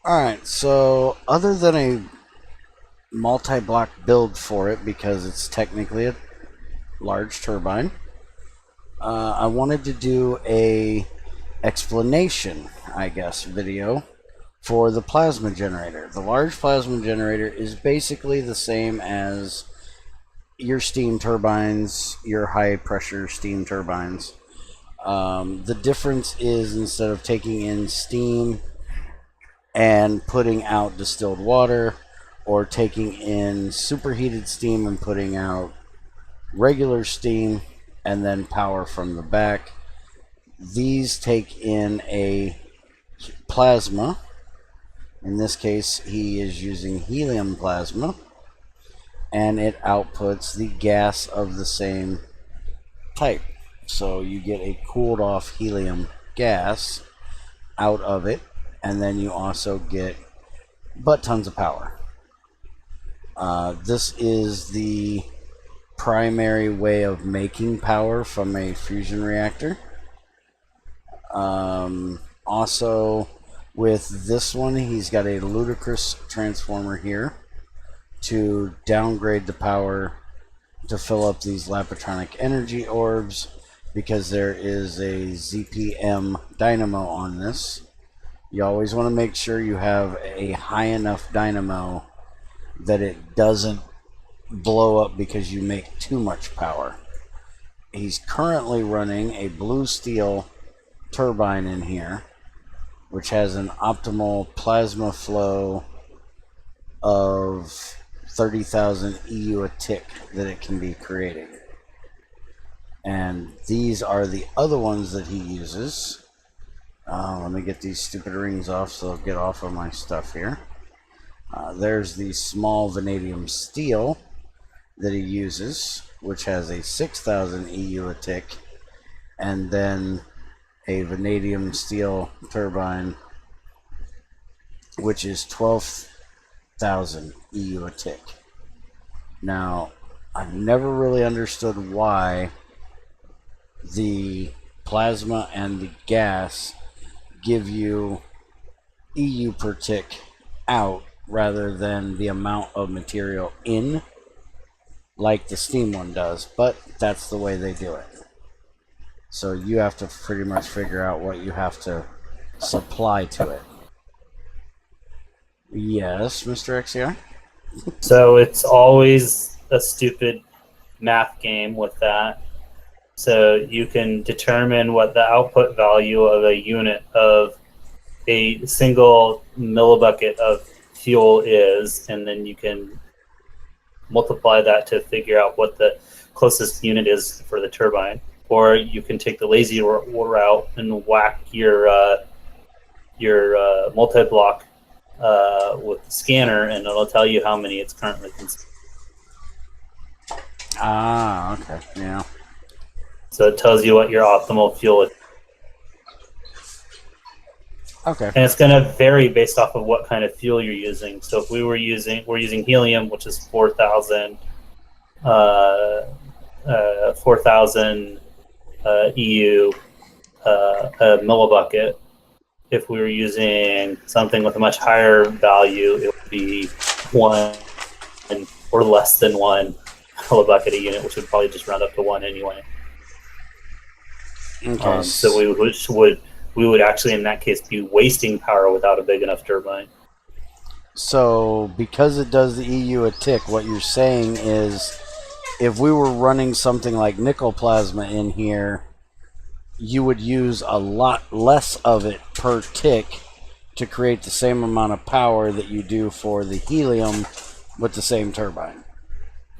Alright, so other than a multi-block build for it, because it's technically a large turbine, I wanted to do a explanation, I guess, video for the plasma generator. The large plasma generator is basically the same as your steam turbines, your high pressure steam turbines. The difference is, instead of taking in steam and putting out distilled water, or taking in superheated steam and putting out regular steam and then power from the back, these take in a plasma. In this case, he is using helium plasma, and it outputs the gas of the same type. So you get a cooled off helium gas out of it, and then you also get butt tons of power. This is the primary way of making power from a fusion reactor. Also, with this one, he's got a ludicrous transformer here to downgrade the power to fill up these Lapatronic energy orbs, because there is a ZPM dynamo on this. You always want to make sure you have a high enough dynamo that it doesn't blow up because you make too much power. He's currently running a blue steel turbine in here, which has an optimal plasma flow of 30,000 EU a tick that it can be creating. And these are the other ones that he uses. Let me get these stupid rings off so they'll get off of my stuff here. There's the small vanadium steel that he uses, which has a 6,000 EU a tick, and then a vanadium steel turbine, which is 12,000 EU a tick. Now, I've never really understood why the plasma and the gas give you EU per tick out rather than the amount of material in, like the steam one does, but that's the way they do it. So you have to pretty much figure out what you have to supply to it. Yes, Mr. XCR? So it's always a stupid math game with that. So you can determine what the output value of a unit of a single millibucket of fuel is, and then you can multiply that to figure out what the closest unit is for the turbine. Or you can take the lazy route and whack your multi-block with the scanner, and it'll tell you how many it's currently consuming. Ah, okay, yeah. So it tells you what your optimal fuel is. Okay. And it's going to vary based off of what kind of fuel you're using. So if we're using helium, which is 4,000 EU a millibucket. If we were using something with a much higher value, it would be 1 or less than 1 millibucket a unit, which would probably just round up to 1 anyway. Okay. So we would actually, in that case, be wasting power without a big enough turbine. So because it does the EU a tick, what you're saying is, if we were running something like nickel plasma in here, you would use a lot less of it per tick to create the same amount of power that you do for the helium with the same turbine.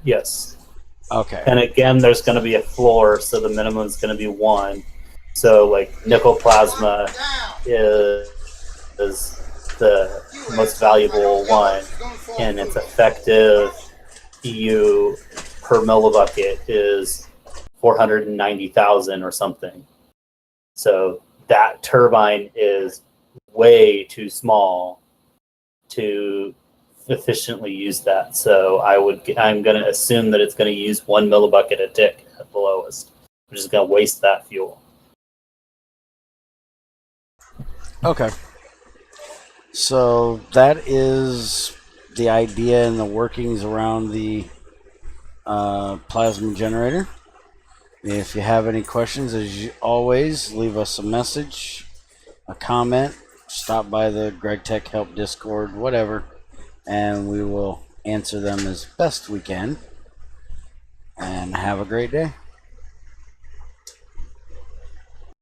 Yes. Okay. And again, there's going to be a floor, so the minimum is going to be 1. So, like, nickel plasma is the most valuable one, and its effective EU per millibucket is 490,000 or something. So that turbine is way too small to efficiently use that. So I'm going to assume that it's going to use 1 millibucket a tick at the lowest, which is going to waste that fuel. Okay. So that is the idea and the workings around the plasma generator. If you have any questions, as always, leave us a message, a comment, stop by the Gregtech Help Discord, whatever, and we will answer them as best we can. And have a great day.